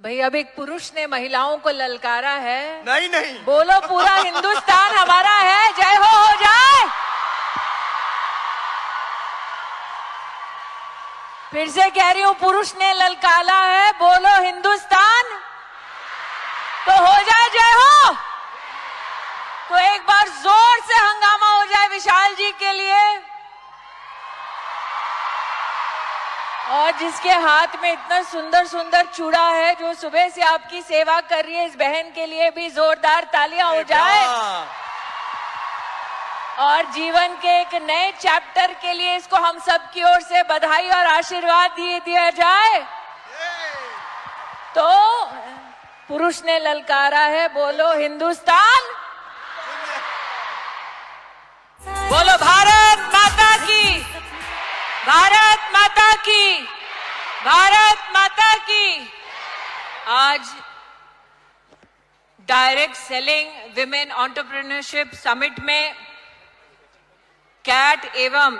भाई अब एक पुरुष ने महिलाओं को ललकारा है। नहीं नहीं, बोलो पूरा हिंदुस्तान हमारा है, जय हो जाए। फिर से कह रही हूं, पुरुष ने ललकारा है, बोलो हिंदुस्तान तो हो जाए जय हो। तो एक बार जोर से हंगामा हो जाए विशाल जी के लिए। और जिसके हाथ में इतना सुंदर सुंदर चूड़ा है, जो सुबह से आपकी सेवा कर रही है, इस बहन के लिए भी जोरदार तालियां हो जाए। और जीवन के एक नए चैप्टर के लिए इसको हम सब की ओर से बधाई और आशीर्वाद दिया जाए। तो पुरुष ने ललकारा है, बोलो हिंदुस्तान, बोलो भारत माता की, भारत माता की, भारत माता की। आज direct selling women entrepreneurship summit में कैट एवं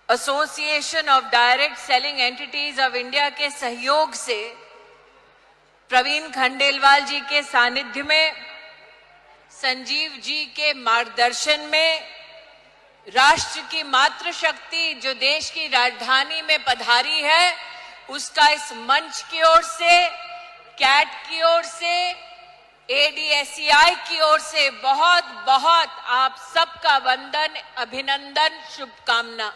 association of direct selling entities of India के सहयोग से प्रवीण खंडेलवाल जी के सानिध्य में, संजीव जी के मार्गदर्शन में, राष्ट्र की मातृशक्ति जो देश की राजधानी में पधारी है, उसका इस मंच की ओर से, कैट की ओर से, एडीएसईआई की ओर से बहुत बहुत आप सबका वंदन, अभिनंदन, शुभकामना।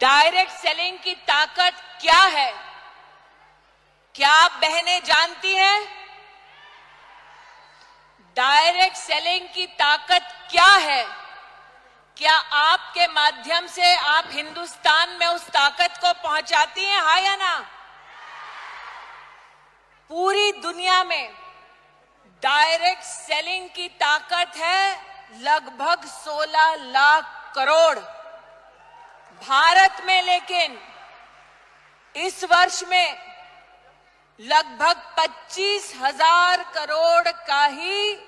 डायरेक्ट सेलिंग की ताकत क्या है, क्या आप बहनें जानती हैं? डायरेक्ट सेलिंग की ताकत क्या है? क्या आपके माध्यम से आप हिंदुस्तान में उस ताकत को पहुंचाती हैं, हाँ या ना? पूरी दुनिया में डायरेक्ट सेलिंग की ताकत है लगभग 16 लाख करोड़। भारत में लेकिन इस वर्ष में लगभग 25,000 करोड़ का ही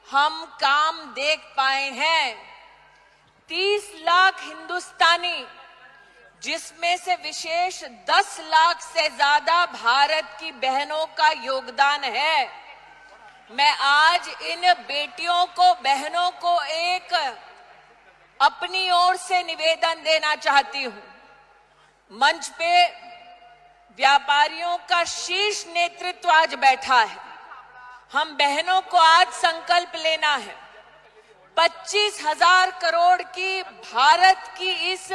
हम काम देख पाए हैं। 30 लाख हिंदुस्तानी, जिसमें से विशेष 10 लाख से ज्यादा भारत की बहनों का योगदान है। मैं आज इन बेटियों को, बहनों को एक अपनी ओर से निवेदन देना चाहती हूं। मंच पे व्यापारियों का शीर्ष नेतृत्व आज बैठा है। हम बहनों को आज संकल्प लेना है। 25,000 करोड़ की भारत की इस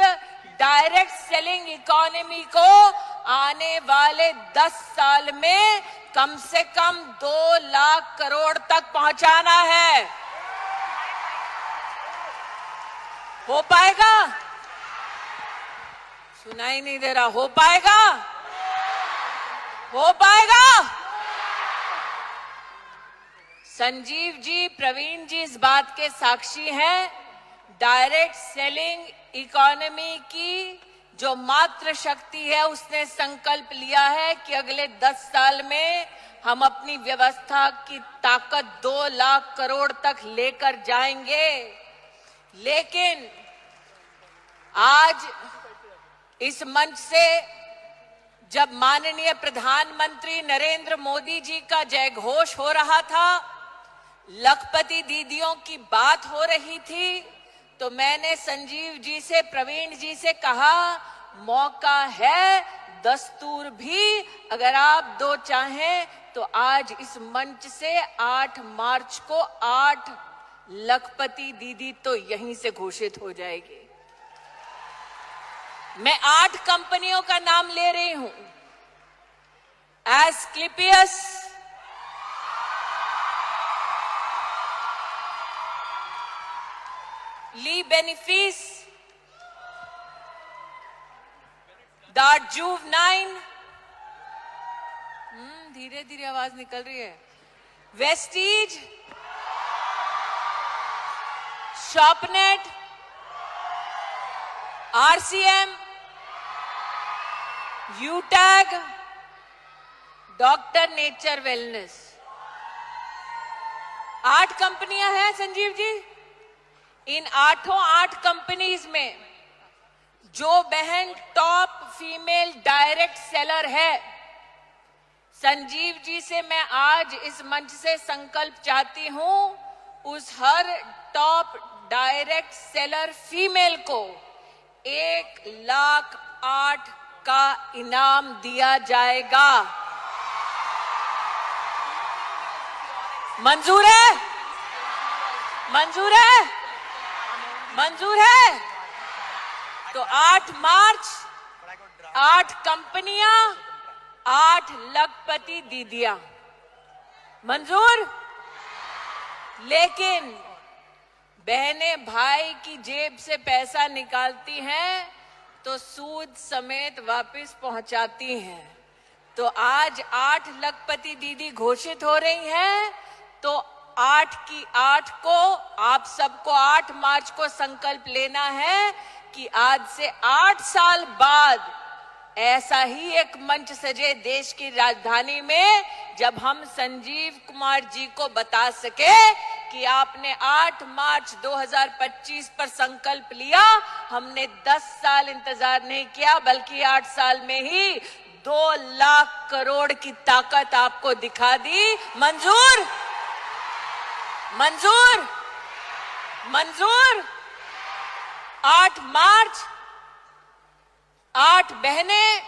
डायरेक्ट सेलिंग इकोनॉमी को आने वाले 10 साल में कम से कम 2 लाख करोड़ तक पहुंचाना है। हो पाएगा? सुनाई नहीं दे रहा। हो पाएगा? हो पाएगा? संजीव जी, प्रवीण जी इस बात के साक्षी हैं। डायरेक्ट सेलिंग इकोनॉमी की जो मात्र शक्ति है, उसने संकल्प लिया है कि अगले 10 साल में हम अपनी व्यवस्था की ताकत 2 लाख करोड़ तक लेकर जाएंगे। लेकिन आज इस मंच से जब माननीय प्रधानमंत्री नरेंद्र मोदी जी का जयघोष हो रहा था, लखपति दीदियों की बात हो रही थी, तो मैंने संजीव जी से, प्रवीण जी से कहा, मौका है, दस्तूर भी, अगर आप दो चाहें तो आज इस मंच से 8 मार्च को 8 लखपति दीदी तो यहीं से घोषित हो जाएगी। मैं 8 कंपनियों का नाम ले रही हूं। एस्क्लेपियस, ली बेनिफिस, दार्जुव9, धीरे धीरे आवाज निकल रही है, वेस्टीज, शॉपनेट, आरसीएम, यूटैग, डॉक्टर नेचर वेलनेस। 8 कंपनियां हैं संजीव जी। इन 8 कंपनीज में जो बहन टॉप फीमेल डायरेक्ट सेलर है। संजीव जी से मैं आज इस मंच से संकल्प चाहती हूं, उस हर टॉप डायरेक्ट सेलर फीमेल को 1,08,000 का इनाम दिया जाएगा। मंजूर है? मंजूर है? मंजूर है? तो 8 मार्च 8 कंपनियां 8 लखपति दीदियां, मंजूर? लेकिन बहनें भाई की जेब से पैसा निकालती हैं तो सूद समेत वापस पहुंचाती हैं। तो आज 8 लखपति दीदी घोषित हो रही हैं, तो 8 की 8 को आप सबको 8 मार्च को संकल्प लेना है कि आज से 8 साल बाद ऐसा ही एक मंच सजे देश की राजधानी में, जब हम संजीव कुमार जी को बता सके कि आपने 8 मार्च 2025 पर संकल्प लिया, हमने 10 साल इंतजार नहीं किया, बल्कि 8 साल में ही 2 लाख करोड़ की ताकत आपको दिखा दी। मंजूर? मंजूर? मंजूर? 8 मार्च 8 बहनें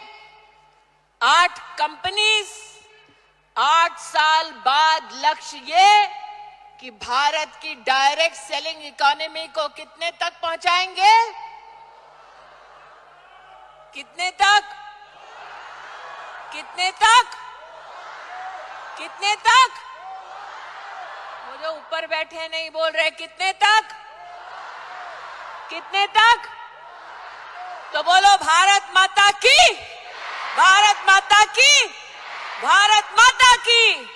8 कंपनीज, 8 साल बाद लक्ष्य ये कि भारत की डायरेक्ट सेलिंग इकोनॉमी को कितने तक पहुंचाएंगे? कितने तक? कितने तक? कितने तक? वो जो ऊपर बैठे नहीं बोल रहे, कितने तक? कितने तक? तो बोलो भारत माता की, भारत माता की, भारत माता की।